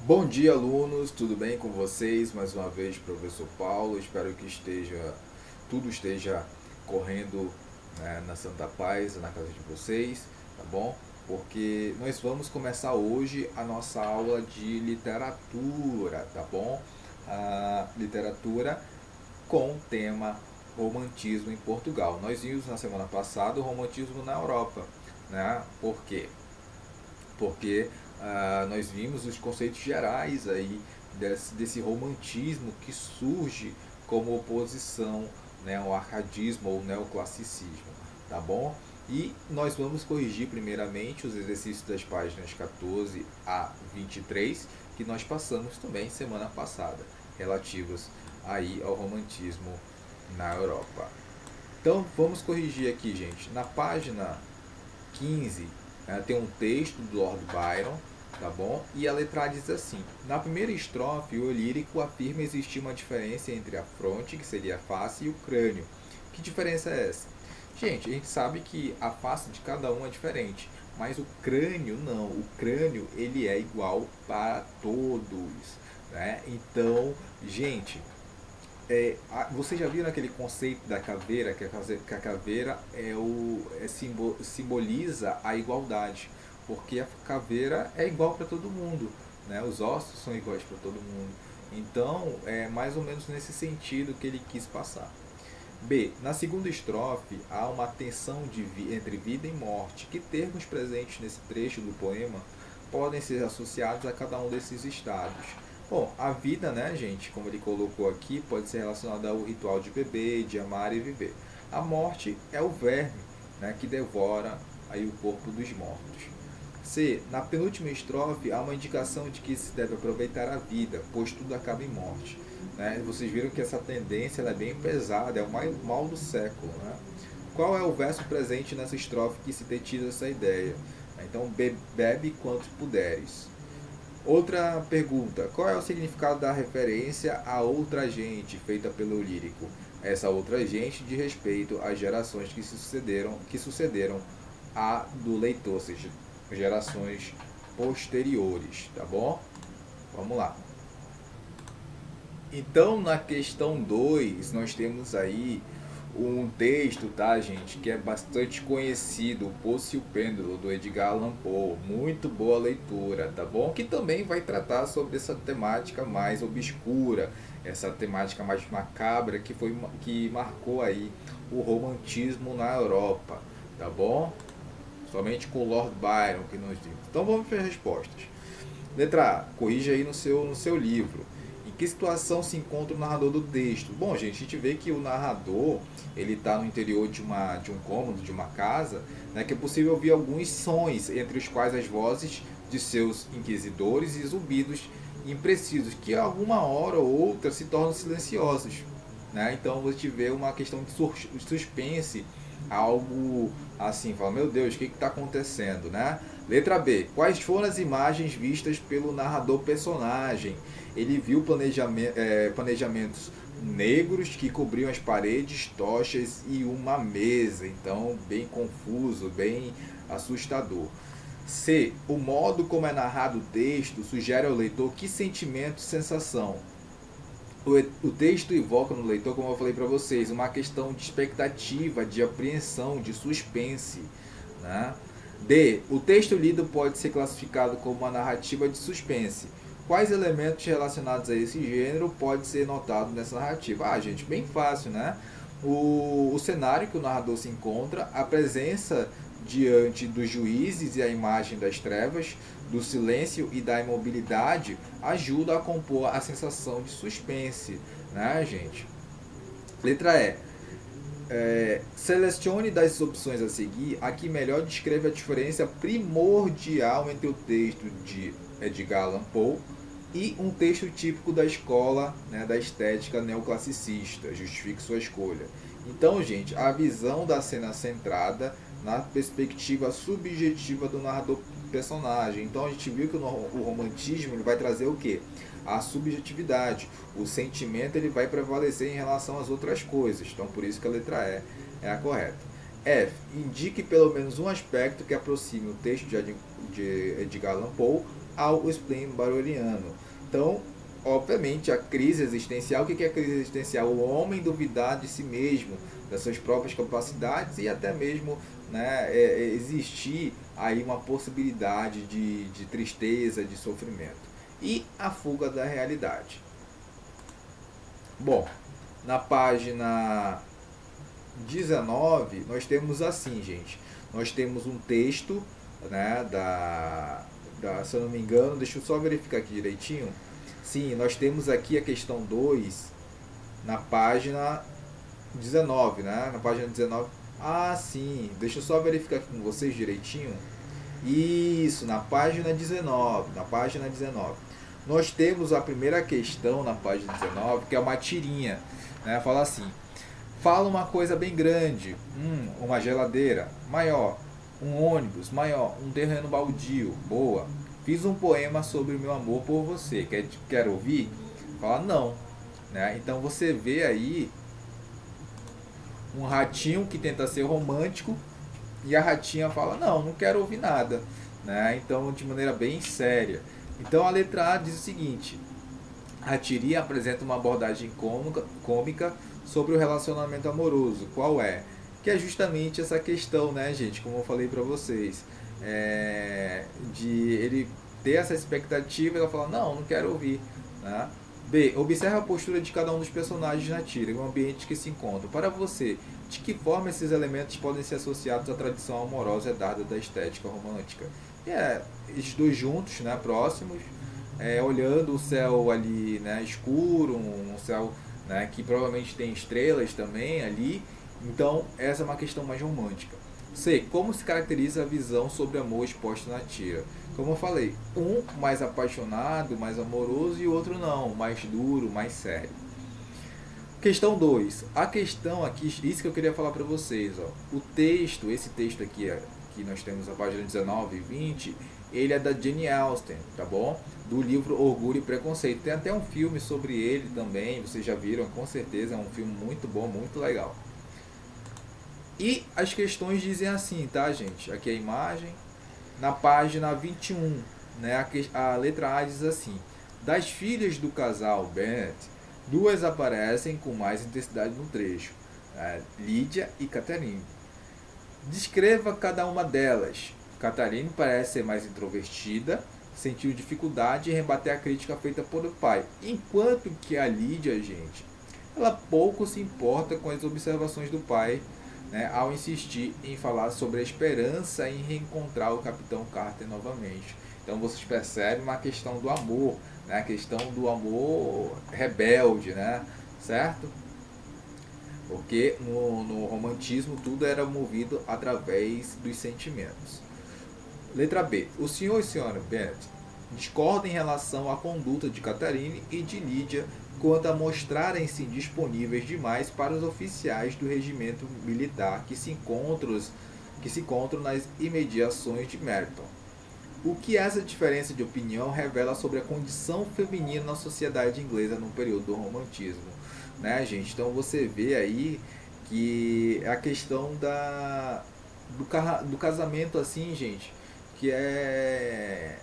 Bom dia, alunos, tudo bem com vocês? Mais uma vez, professor Paulo. Espero que tudo esteja correndo, né, na Santa Paz, na casa de vocês, tá bom? Porque nós vamos começar hoje a nossa aula de literatura, tá bom? A literatura com o tema romantismo em Portugal. Nós vimos na semana passada o romantismo na Europa, né? Por quê? Porque nós vimos os conceitos gerais aí desse romantismo que surge como oposição, né, ao arcadismo ou neoclassicismo, tá bom? E nós vamos corrigir primeiramente os exercícios das páginas 14 a 23 que nós passamos também semana passada, relativos aí ao romantismo na Europa. Então vamos corrigir aqui, gente. Na página 15, tem um texto do Lord Byron, tá bom? E a letra A diz assim: na primeira estrofe, o lírico afirma existir uma diferença entre a fronte, que seria a face, e o crânio. Que diferença é essa? Gente, a gente sabe que a face de cada um é diferente, mas o crânio não. O crânio ele é igual para todos, né? Então, gente, você já viu aquele conceito da caveira, que a caveira simboliza a igualdade, porque a caveira é igual para todo mundo, né? Os ossos são iguais para todo mundo. Então, é mais ou menos nesse sentido que ele quis passar. B. Na segunda estrofe, há uma tensão entre vida e morte. Que termos presentes nesse trecho do poema podem ser associados a cada um desses estados? Bom, a vida, né, gente, como ele colocou aqui, pode ser relacionada ao ritual de beber, de amar e viver. A morte é o verme, né, que devora aí o corpo dos mortos. C. Na penúltima estrofe, há uma indicação de que se deve aproveitar a vida, pois tudo acaba em morte. Né? Vocês viram que essa tendência ela é bem pesada, é o mal do século. Né? Qual é o verso presente nessa estrofe que sintetiza essa ideia? Então, bebe quanto puderes. Outra pergunta: qual é o significado da referência a outra gente feita pelo lírico? Essa outra gente de respeito às gerações que sucederam a do leitor, ou seja, gerações posteriores, tá bom? Vamos lá. Então, na questão 2 nós temos aí um texto, tá, gente, que é bastante conhecido, O Poço e o Pêndulo, do Edgar Allan Poe. Muito boa leitura, tá bom? Que também vai tratar sobre essa temática mais obscura, essa temática mais macabra que marcou aí o romantismo na Europa, tá bom? Somente com Lord Byron que nós vimos. Então vamos para as respostas. Letra A, corrija aí no seu livro. Em que situação se encontra o narrador do texto? Bom, gente, a gente vê que o narrador ele está no interior de um cômodo, de uma casa, né, que é possível ouvir alguns sons, entre os quais as vozes de seus inquisidores e zumbidos imprecisos, que a alguma hora ou outra se tornam silenciosos. Né? Então você vê uma questão de suspense, algo assim, fala, meu Deus, o que está acontecendo, né? Letra B. Quais foram as imagens vistas pelo narrador personagem? Ele viu planejamentos negros que cobriam as paredes, tochas e uma mesa. Então, bem confuso, bem assustador. C. O modo como é narrado o texto sugere ao leitor que sentimento e sensação. O texto evoca no leitor, como eu falei para vocês, uma questão de expectativa, de apreensão, de suspense. Né? D. O texto lido pode ser classificado como uma narrativa de suspense. Quais elementos relacionados a esse gênero pode ser notado nessa narrativa? Ah, gente, bem fácil, né? O cenário que o narrador se encontra, a presença diante dos juízes e a imagem das trevas, do silêncio e da imobilidade, ajuda a compor a sensação de suspense, né, gente? Letra E. Selecione das opções a seguir a que melhor descreve a diferença primordial entre o texto de Edgar Allan Poe e um texto típico da escola, né, da estética neoclassicista. Justifique sua escolha. Então, gente, a visão da cena centrada na perspectiva subjetiva do narrador personagem. Então a gente viu que o romantismo ele vai trazer o quê? A subjetividade. O sentimento ele vai prevalecer em relação às outras coisas. Então por isso que a letra E é a correta. F. Indique pelo menos um aspecto que aproxime o texto de Edgar Allan Poe ao spleen baroliano. Então, obviamente, a crise existencial, o que é a crise existencial? O homem duvidar de si mesmo, das suas próprias capacidades e até mesmo, né, existir aí uma possibilidade de tristeza, de sofrimento. E a fuga da realidade. Bom, na página 19, nós temos assim, gente. Nós temos um texto, né, se eu não me engano, deixa eu só verificar aqui direitinho. Sim, nós temos aqui a questão 2 na página 19, né? Na página 19. Ah, sim, deixa eu só verificar aqui com vocês direitinho. Isso, na página 19, nós temos a primeira questão na página 19, que é uma tirinha, né? Fala assim: fala uma coisa bem grande, uma geladeira maior, um ônibus maior, um terreno baldio, boa. Fiz um poema sobre o meu amor por você, quer ouvir? Fala não, né? Então você vê aí um ratinho que tenta ser romântico e a ratinha fala não quero ouvir nada, né? Então, de maneira bem séria. Então a letra A diz o seguinte: a tirinha apresenta uma abordagem cômica sobre o relacionamento amoroso. Qual é? Que é justamente essa questão, né, gente? Como eu falei para vocês, de ele ter essa expectativa e ela fala, não quero ouvir, né? B. Observe a postura de cada um dos personagens na tira e o ambiente que se encontram. Para você, de que forma esses elementos podem ser associados à tradição amorosa herdada da estética romântica? Esses dois juntos, né, próximos, olhando o céu ali, né, escuro, um céu, né, que provavelmente tem estrelas também ali. Então, essa é uma questão mais romântica. C. Como se caracteriza a visão sobre amor exposta na tira? Como eu falei, um mais apaixonado, mais amoroso, e o outro não, mais duro, mais sério. Questão 2. A questão aqui, isso que eu queria falar para vocês. Ó. O texto, esse texto aqui, que nós temos na página 19 e 20, ele é da Jane Austen, tá bom? Do livro Orgulho e Preconceito. Tem até um filme sobre ele também, vocês já viram, com certeza, é um filme muito bom, muito legal. E as questões dizem assim, tá, gente? Aqui a imagem. Na página 21, né, a letra A diz assim: das filhas do casal Bennet, duas aparecem com mais intensidade no trecho, Lídia e Catherine. Descreva cada uma delas. Catherine parece ser mais introvertida, sentiu dificuldade em rebater a crítica feita por o pai, enquanto que a Lídia, gente, ela pouco se importa com as observações do pai, né, ao insistir em falar sobre a esperança em reencontrar o Capitão Carter novamente. Então vocês percebem uma questão do amor, né, a questão do amor rebelde, né, certo? Porque no romantismo tudo era movido através dos sentimentos. Letra B. O senhor e a senhora Bennet discordam em relação à conduta de Catherine e de Lídia quanto a mostrarem-se disponíveis demais para os oficiais do regimento militar que se encontram nas imediações de Meryton. O que essa diferença de opinião revela sobre a condição feminina na sociedade inglesa no período do romantismo, né, gente? Então você vê aí que a questão do casamento assim, gente, que é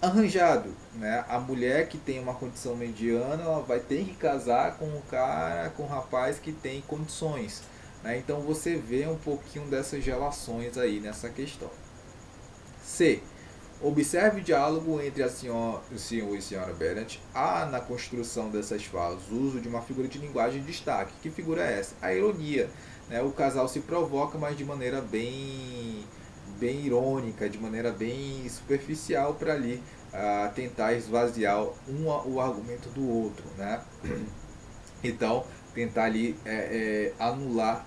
arranjado, né? A mulher que tem uma condição mediana, ela vai ter que casar com um cara, com um rapaz que tem condições, né? Então você vê um pouquinho dessas relações aí nessa questão. C. Observe o diálogo entre o senhor e a senhora Bennet. Há na construção dessas falas o uso de uma figura de linguagem de destaque. Que figura é essa? A ironia, né? O casal se provoca, mas de maneira bem irônica, de maneira bem superficial, para ali tentar esvaziar o argumento do outro, né? Então, tentar ali anular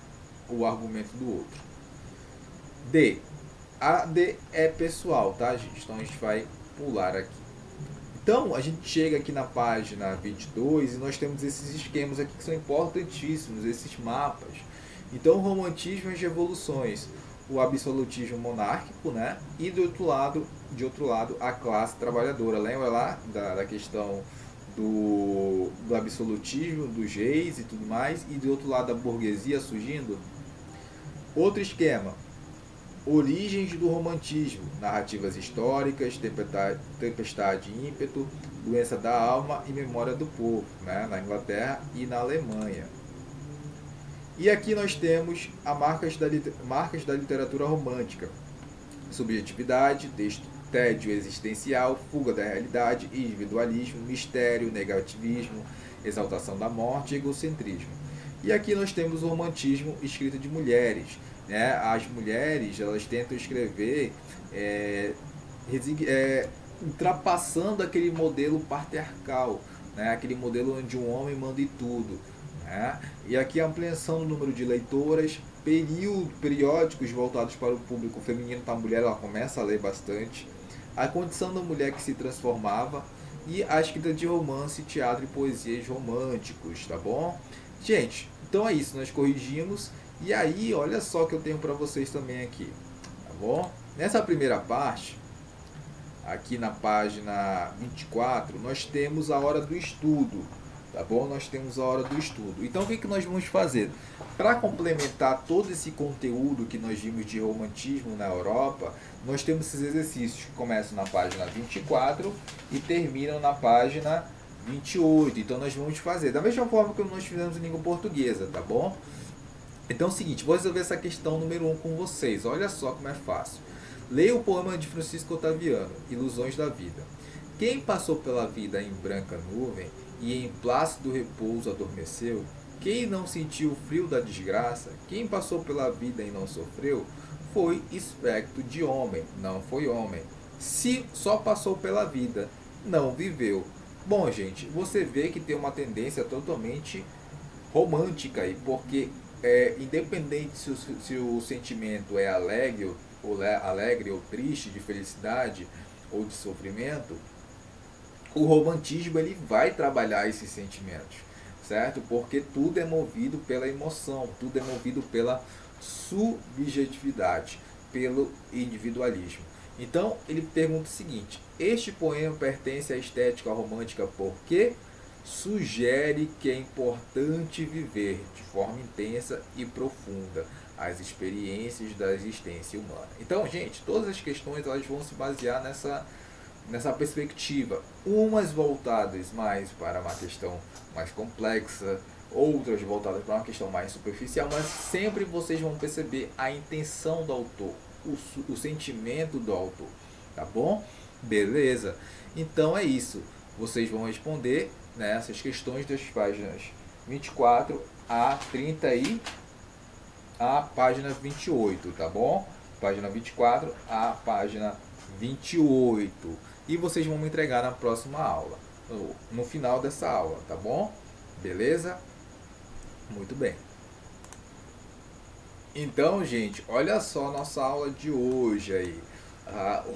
o argumento do outro. D. A D é pessoal, tá, gente? Então a gente vai pular aqui. Então, a gente chega aqui na página 22 e nós temos esses esquemas aqui que são importantíssimos, esses mapas. Então, o romantismo e as revoluções, o absolutismo monárquico, né? E de outro lado, a classe trabalhadora. Lembra lá da questão do absolutismo, dos reis e tudo mais, e do outro lado a burguesia surgindo? Outro esquema, Origens do romantismo, narrativas históricas, tempestade e ímpeto, doença da alma e memória do povo, né? Na Inglaterra e na Alemanha. E aqui nós temos as marcas da literatura romântica: subjetividade, tédio existencial, fuga da realidade, individualismo, mistério, negativismo, exaltação da morte e egocentrismo. E aqui nós temos o romantismo escrito de mulheres, né? As mulheres, elas tentam escrever ultrapassando aquele modelo patriarcal, né? Aquele modelo onde um homem manda em tudo, né? E aqui a ampliação do número de leitoras, periódicos voltados para o público feminino. Para a mulher, ela começa a ler bastante, a condição da mulher que se transformava, e a escrita de romance, teatro e poesias românticos, tá bom? Gente, então é isso, nós corrigimos. E aí, olha só que eu tenho para vocês também aqui, tá bom? Nessa primeira parte, aqui na página 24, nós temos a hora do estudo, tá bom? Nós temos a hora do estudo. Então, o que nós vamos fazer? Para complementar todo esse conteúdo que nós vimos de romantismo na Europa, nós temos esses exercícios que começam na página 24 e terminam na página 28. Então, nós vamos fazer da mesma forma que nós fizemos em língua portuguesa, tá bom? Então é o seguinte, vou resolver essa questão número 1 com vocês. Olha só como é fácil. Leia o poema de Francisco Otaviano, Ilusões da Vida. Quem passou pela vida em branca nuvem e em plácido repouso adormeceu? Quem não sentiu o frio da desgraça? Quem passou pela vida e não sofreu? Foi espectro de homem, não foi homem. Se só passou pela vida, não viveu. Bom, gente, você vê que tem uma tendência totalmente romântica aí, porque independente se o sentimento é alegre ou triste, de felicidade ou de sofrimento, o romantismo ele vai trabalhar esses sentimentos, certo? Porque tudo é movido pela emoção, tudo é movido pela subjetividade, pelo individualismo. Então ele pergunta o seguinte: este poema pertence à estética romântica porque sugere que é importante viver de forma intensa e profunda as experiências da existência humana. Então, gente, todas as questões elas vão se basear nessa perspectiva, umas voltadas mais para uma questão mais complexa, outras voltadas para uma questão mais superficial, mas sempre vocês vão perceber a intenção do autor, o sentimento do autor, tá bom? Beleza? Então é isso. Vocês vão responder nessas questões das páginas 24 a 30 e a página 28, tá bom? Página 24 a página 28. E vocês vão me entregar na próxima aula, no final dessa aula, tá bom? Beleza? Muito bem. Então, gente, olha só a nossa aula de hoje aí.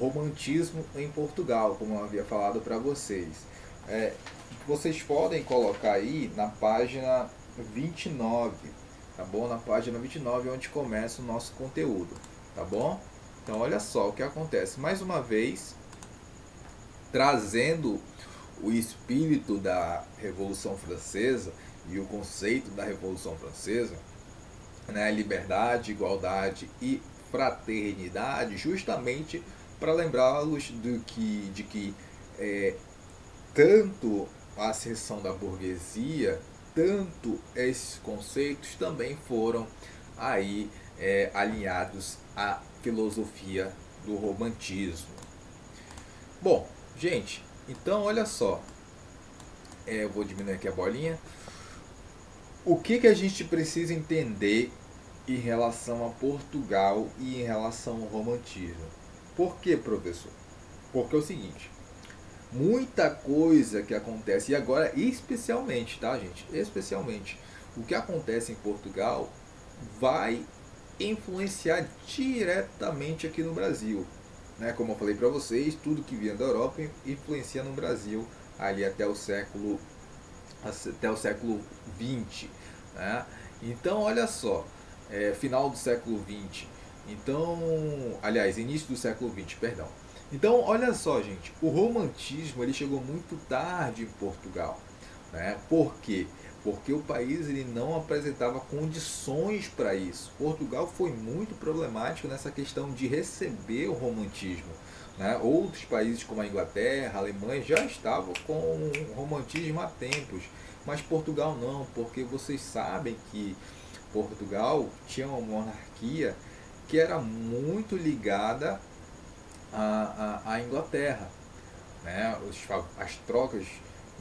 Romantismo em Portugal, como eu havia falado para vocês. Vocês podem colocar aí na página 29, tá bom? Na página 29 é onde começa o nosso conteúdo, tá bom? Então, olha só o que acontece. Mais uma vez, trazendo o espírito da Revolução Francesa e o conceito da Revolução Francesa, né? Liberdade, igualdade e fraternidade, justamente para lembrá-los de que tanto a ascensão da burguesia, tanto esses conceitos também foram aí alinhados à filosofia do romantismo. Bom, gente, então olha só, eu vou diminuir aqui a bolinha. O que a gente precisa entender em relação a Portugal e em relação ao romantismo? Por que, professor? Porque é o seguinte, muita coisa que acontece, e agora especialmente, tá, gente? Especialmente, o que acontece em Portugal vai influenciar diretamente aqui no Brasil, né? Como eu falei para vocês, tudo que vinha da Europa influencia no Brasil ali até o século XX, né? Então, olha só, final do século XX, então, aliás, início do século XX, perdão. Então, olha só, gente, o romantismo ele chegou muito tarde em Portugal, né? Por quê? porque o país ele não apresentava condições para isso. Portugal foi muito problemático nessa questão de receber o romantismo, né? Outros países como a Inglaterra, a Alemanha já estavam com o romantismo há tempos, mas Portugal não, porque vocês sabem que Portugal tinha uma monarquia que era muito ligada à Inglaterra, né? As trocas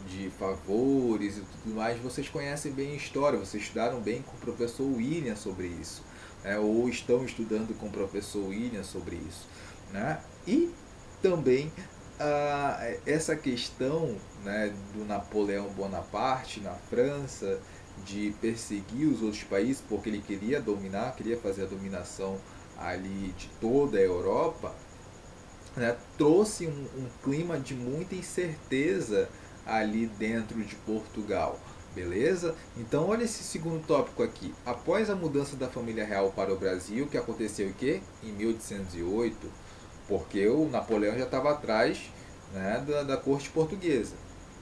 de favores e tudo mais, vocês conhecem bem a história, vocês estudaram bem com o professor William sobre isso, né? Ou estão estudando com o professor William sobre isso, né? E também essa questão, né, do Napoleão Bonaparte na França, de perseguir os outros países porque ele queria dominar, queria fazer a dominação ali de toda a Europa, né, trouxe um clima de muita incerteza ali dentro de Portugal. Beleza? Então olha esse segundo tópico aqui. Após a mudança da família real para o Brasil, que aconteceu o quê? Em 1808, porque o Napoleão já estava atrás, né, da corte portuguesa.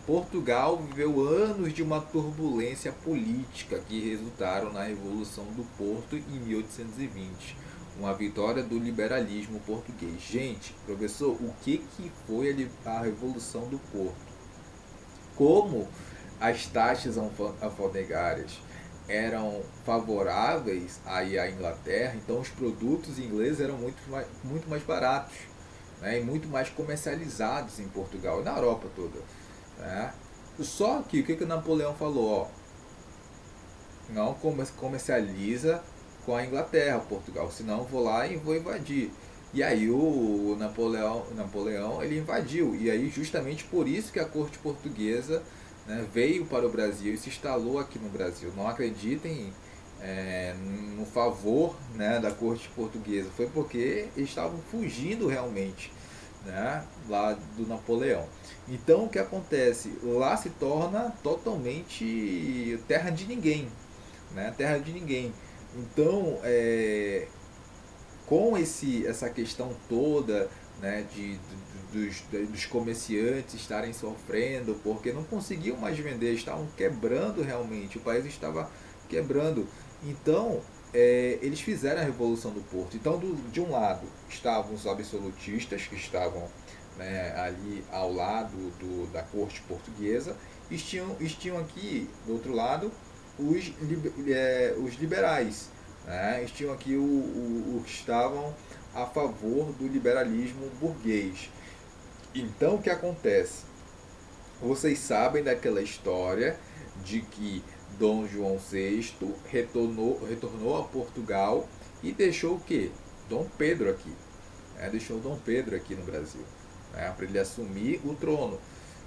Portugal viveu anos de uma turbulência política que resultaram na Revolução do Porto em 1820, uma vitória do liberalismo português. Gente, professor, o que foi a Revolução do Porto? Como as taxas alfandegárias eram favoráveis aí à Inglaterra, então os produtos ingleses eram muito mais baratos, né, e muito mais comercializados em Portugal e na Europa toda, né? Só que o que o Napoleão falou? Ó, não comercializa com a Inglaterra, Portugal, senão eu vou lá e vou invadir. E aí o Napoleão ele invadiu, e aí justamente por isso que a corte portuguesa, né, veio para o Brasil e se instalou aqui no Brasil. Não acreditem no favor, né, da corte portuguesa, foi porque eles estavam fugindo realmente, né, lá do Napoleão. Então o que acontece? Lá se torna totalmente terra de ninguém, né, terra de ninguém. Então, com essa questão toda, né, dos comerciantes estarem sofrendo porque não conseguiam mais vender, estavam quebrando realmente, o país estava quebrando. Então, eles fizeram a Revolução do Porto. Então, de um lado estavam os absolutistas, que estavam, né, ali ao lado da corte portuguesa, e tinham aqui, do outro lado, os liberais, né? Tinham aqui os que estavam a favor do liberalismo burguês. Então o que acontece? Vocês sabem daquela história de que Dom João VI retornou a Portugal e deixou o quê? Dom Pedro aqui. Né? Deixou Dom Pedro aqui no Brasil, né? Para ele assumir o trono.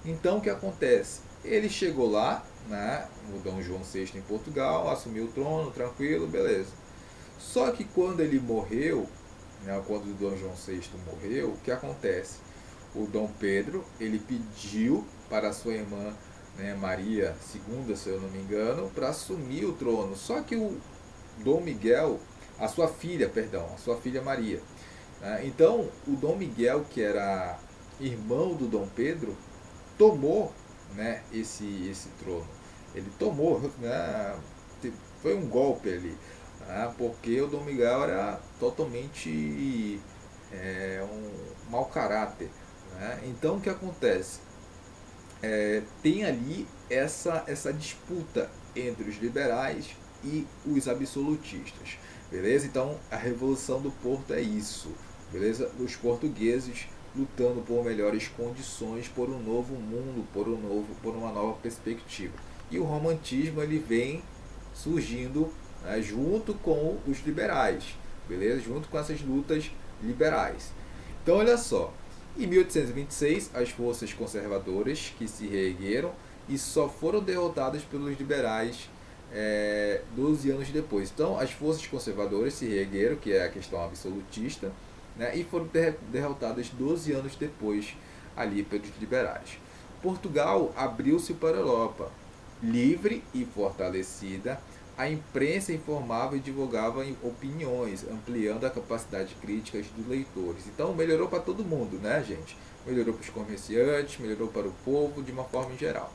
Então o que acontece? Ele chegou lá, né, o Dom João VI em Portugal, assumiu o trono, tranquilo, beleza. Só que quando ele morreu, né, quando o Dom João VI morreu, o que acontece? O Dom Pedro, ele pediu para a sua irmã, né, Maria II, se eu não me engano, para assumir o trono. Só que o Dom Miguel, a sua filha Maria. Né, então, o Dom Miguel, que era irmão do Dom Pedro, tomou, né, esse trono. Ele tomou, né, foi um golpe ali, né, porque o Dom Miguel era totalmente um mau caráter. Né? Então o que acontece? Tem ali essa disputa entre os liberais e os absolutistas. Beleza? Então a Revolução do Porto é isso. Beleza? Os portugueses lutando por melhores condições, por um novo mundo, por uma nova perspectiva. E o romantismo ele vem surgindo, né, junto com os liberais, beleza? Junto com essas lutas liberais. Então olha só, em 1826 as forças conservadoras que se reergueram e só foram derrotadas pelos liberais 12 anos depois. Então as forças conservadoras se reergueram, que é a questão absolutista, né, e foram derrotadas 12 anos depois ali pelos liberais. Portugal abriu-se para a Europa, livre e fortalecida. A imprensa informava e divulgava opiniões, ampliando a capacidade crítica dos leitores. Então melhorou para todo mundo, né, gente? Melhorou para os comerciantes, melhorou para o povo de uma forma em geral.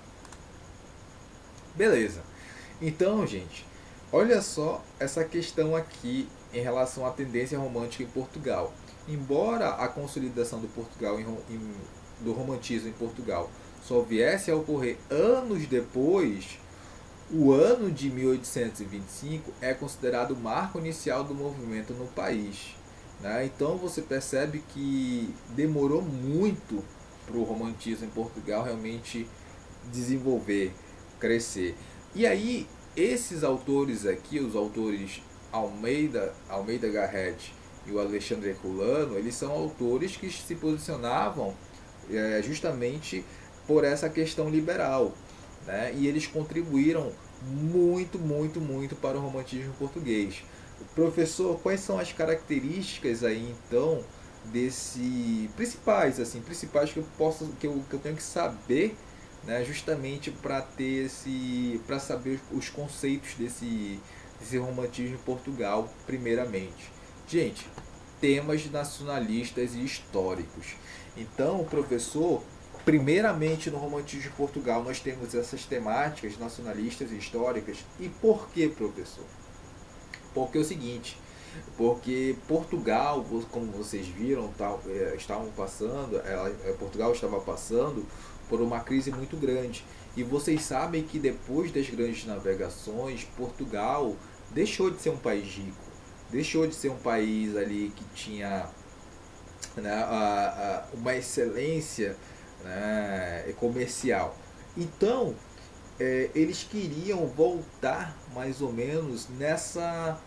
Beleza. Então, gente, olha só essa questão aqui em relação à tendência romântica em Portugal. Embora a consolidação do do romantismo em Portugal só viesse a ocorrer anos depois, o ano de 1825 é considerado o marco inicial do movimento no país. Né? Então você percebe que demorou muito para o romantismo em Portugal realmente desenvolver, crescer. E aí, esses autores aqui, os autores Almeida Garrett e o Alexandre Herculano, eles são autores que se posicionavam justamente por essa questão liberal. Né? E eles contribuíram muito para o romantismo português. Professor, quais são as características aí então desse principais que eu tenho que saber, né, justamente para ter para saber os conceitos desse romantismo em Portugal, primeiramente. Gente, temas nacionalistas e históricos. Então, professor, primeiramente no romantismo de Portugal nós temos essas temáticas nacionalistas e históricas. E por que, professor? Porque é o seguinte, porque Portugal, como vocês viram, estavam passando, Portugal estava passando por uma crise muito grande. E vocês sabem que depois das grandes navegações, Portugal deixou de ser um país rico, deixou de ser um país ali que tinha, né, uma excelência, né, comercial. Então, eles queriam voltar mais ou menos nessa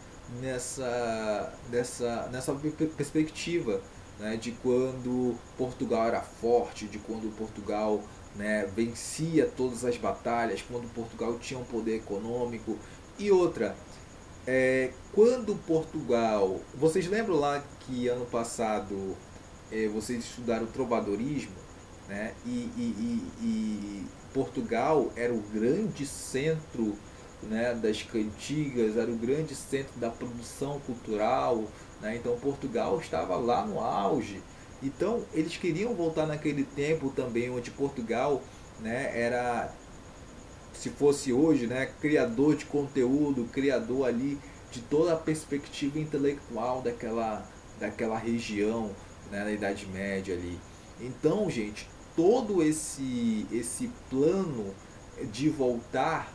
perspectiva, né, de quando Portugal era forte, de quando Portugal, né, vencia todas as batalhas, quando Portugal tinha um poder econômico. E outra, quando Portugal. Vocês lembram lá que ano passado vocês estudaram o trovadorismo? Né? E Portugal era o grande centro, né, das cantigas, era o grande centro da produção cultural. Né? Então Portugal estava lá no auge. Então eles queriam voltar naquele tempo também onde Portugal, né, era, se fosse hoje, né, criador de conteúdo, criador ali de toda a perspectiva intelectual daquela região, né, na Idade Média ali. Então, gente, todo esse plano de voltar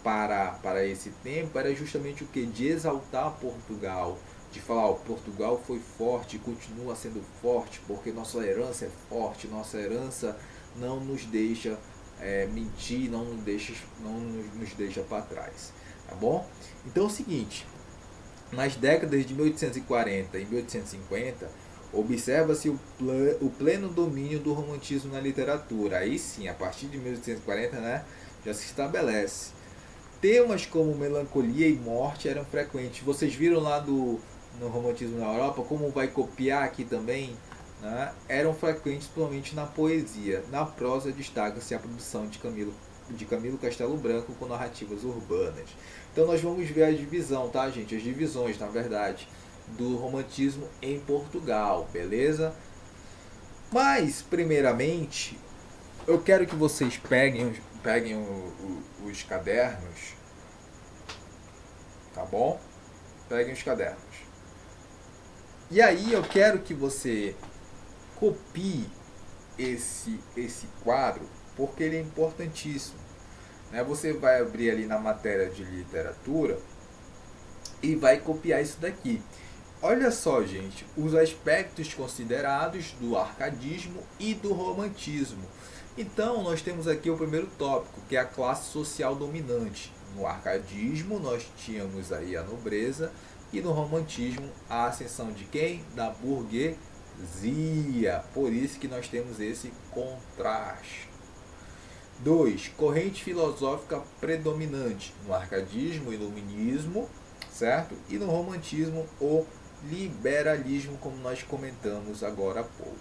para esse tempo era justamente o que? De exaltar Portugal, de falar, ó, Portugal foi forte e continua sendo forte, porque nossa herança é forte, nossa herança não nos deixa mentir, não nos deixa para trás. Tá bom? Então é o seguinte, nas décadas de 1840 e 1850, observa-se o pleno domínio do romantismo na literatura. Aí sim, a partir de 1840, né, já se estabelece. Temas como melancolia e morte eram frequentes. Vocês viram lá no romantismo na Europa, como vai copiar aqui também? Né? Eram frequentes principalmente na poesia. Na prosa destaca-se a produção de Camilo Castelo Branco com narrativas urbanas. Então nós vamos ver a divisão, tá, gente? As divisões, na verdade, do romantismo em Portugal, beleza? Mas, primeiramente, eu quero que vocês peguem os cadernos, tá bom? Peguem os cadernos. E aí eu quero que você copie esse quadro, porque ele é importantíssimo. Né? Você vai abrir ali na matéria de literatura e vai copiar isso daqui. Olha só, gente, os aspectos considerados do arcadismo e do romantismo. Então, nós temos aqui o primeiro tópico, que é a classe social dominante. No arcadismo, nós tínhamos aí a nobreza, e no romantismo, a ascensão de quem? Da burguesia. Por isso que nós temos esse contraste. 2. Corrente filosófica predominante. No arcadismo, o iluminismo, certo? E no romantismo, o liberalismo, como nós comentamos agora há pouco.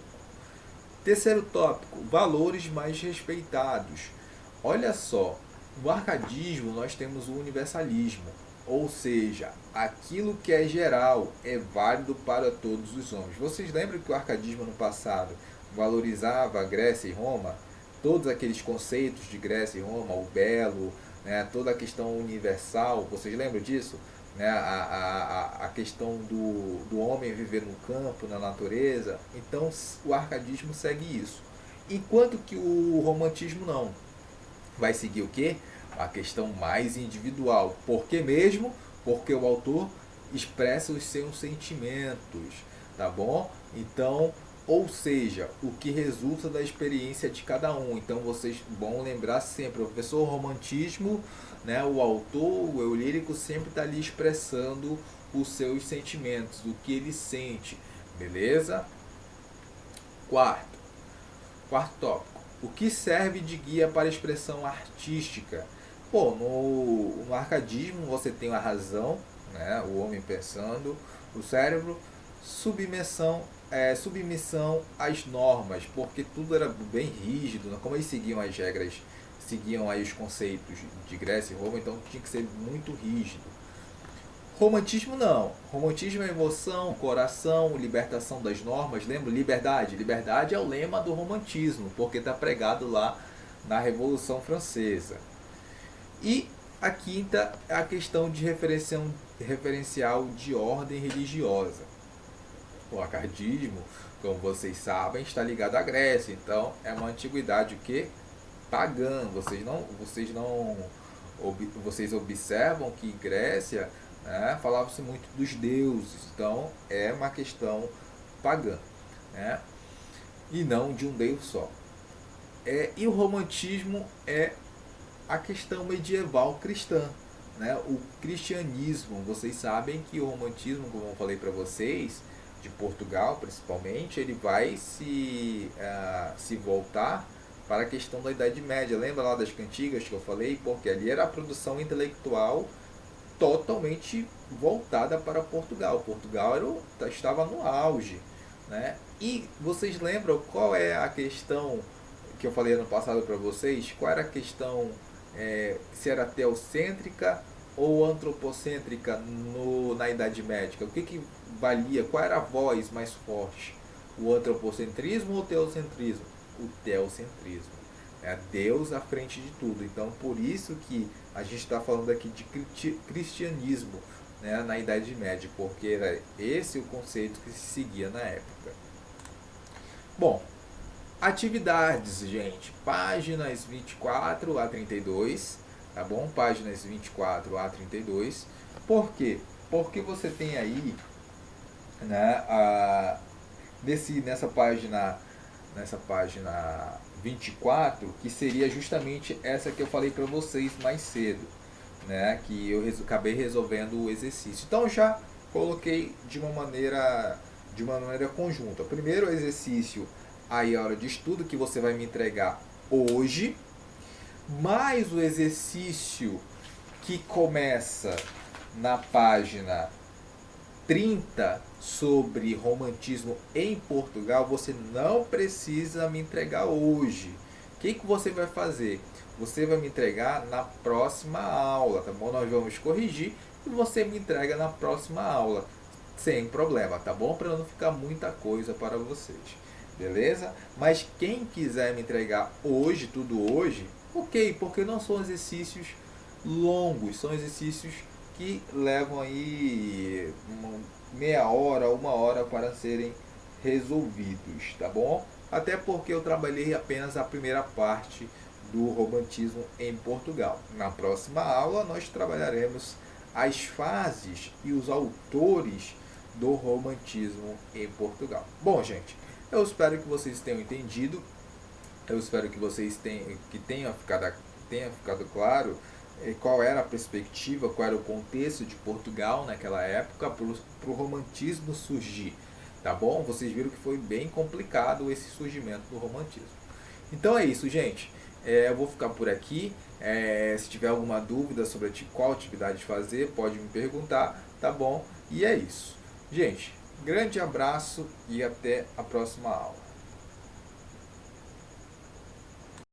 Terceiro tópico, valores mais respeitados. Olha só, no arcadismo nós temos o universalismo, ou seja, aquilo que é geral é válido para todos os homens. Vocês lembram que o arcadismo no passado valorizava a Grécia e Roma? Todos aqueles conceitos de Grécia e Roma, o belo, né? Toda a questão universal, vocês lembram disso? Né? A questão do homem viver no campo, na natureza. Então o arcadismo segue isso. Enquanto que o romantismo não. Vai seguir o quê? A questão mais individual. Por que mesmo? Porque o autor expressa os seus sentimentos, tá bom? Então, ou seja, o que resulta da experiência de cada um. Então, vocês vão lembrar sempre, o professor romantismo, né, o autor, o eu lírico, sempre está ali expressando os seus sentimentos, o que ele sente, beleza? Quarto tópico. O que serve de guia para a expressão artística? Pô, no arcadismo você tem a razão, né, o homem pensando, o cérebro, submissão às normas, porque tudo era bem rígido, né? Como eles seguiam as regras, seguiam aí os conceitos de Grécia e Roma, então tinha que ser muito rígido. Romantismo não. Romantismo é emoção, coração, libertação das normas. Lembra? Liberdade. Liberdade é o lema do romantismo, porque está pregado lá na Revolução Francesa. E a quinta é a questão de referencial de ordem religiosa. O arcadismo, como vocês sabem, está ligado à Grécia. Então é uma antiguidade que pagã. Vocês observam que Grécia, né, falava-se muito dos deuses, então é uma questão pagã, né, e não de um deus só. E o romantismo é a questão medieval cristã, né, o cristianismo. Vocês sabem que o romantismo, como eu falei para vocês, de Portugal principalmente, ele vai se voltar para a questão da Idade Média. Lembra lá das cantigas que eu falei? Porque ali era a produção intelectual totalmente voltada para Portugal. Portugal estava no auge, né? E vocês lembram qual é a questão que eu falei ano passado para vocês? Qual era a questão, se era teocêntrica ou antropocêntrica na Idade Média? O que valia? Qual era a voz mais forte? O antropocentrismo ou o teocentrismo? O teocentrismo. É Deus à frente de tudo. Então, por isso que a gente está falando aqui de cristianismo, né, na Idade Média, porque era esse o conceito que se seguia na época. Bom, atividades, gente. Páginas 24 a 32, tá bom? Páginas 24 a 32. Por quê? Porque você tem aí, né, nessa página 24, que seria justamente essa que eu falei para vocês mais cedo, né, que eu acabei resolvendo o exercício. Então já coloquei de uma maneira conjunta. Primeiro exercício, aí a hora de estudo que você vai me entregar hoje, mais o exercício que começa na página 30 sobre romantismo em Portugal, você não precisa me entregar hoje. O que você vai fazer? Você vai me entregar na próxima aula, tá bom? Nós vamos corrigir e você me entrega na próxima aula, sem problema, tá bom? Para não ficar muita coisa para vocês, beleza? Mas quem quiser me entregar hoje, tudo hoje, ok, porque não são exercícios longos, são exercícios que levam aí meia hora, uma hora para serem resolvidos, tá bom? Até porque eu trabalhei apenas a primeira parte do romantismo em Portugal. Na próxima aula nós trabalharemos as fases e os autores do romantismo em Portugal. Bom, gente, eu espero que vocês tenham entendido. Eu espero que vocês tenha ficado claro qual era a perspectiva, qual era o contexto de Portugal naquela época para o romantismo surgir, tá bom? Vocês viram que foi bem complicado esse surgimento do romantismo. Então é isso, gente. Eu vou ficar por aqui. Se tiver alguma dúvida sobre qual atividade fazer, pode me perguntar, tá bom? E é isso. Gente, grande abraço e até a próxima aula.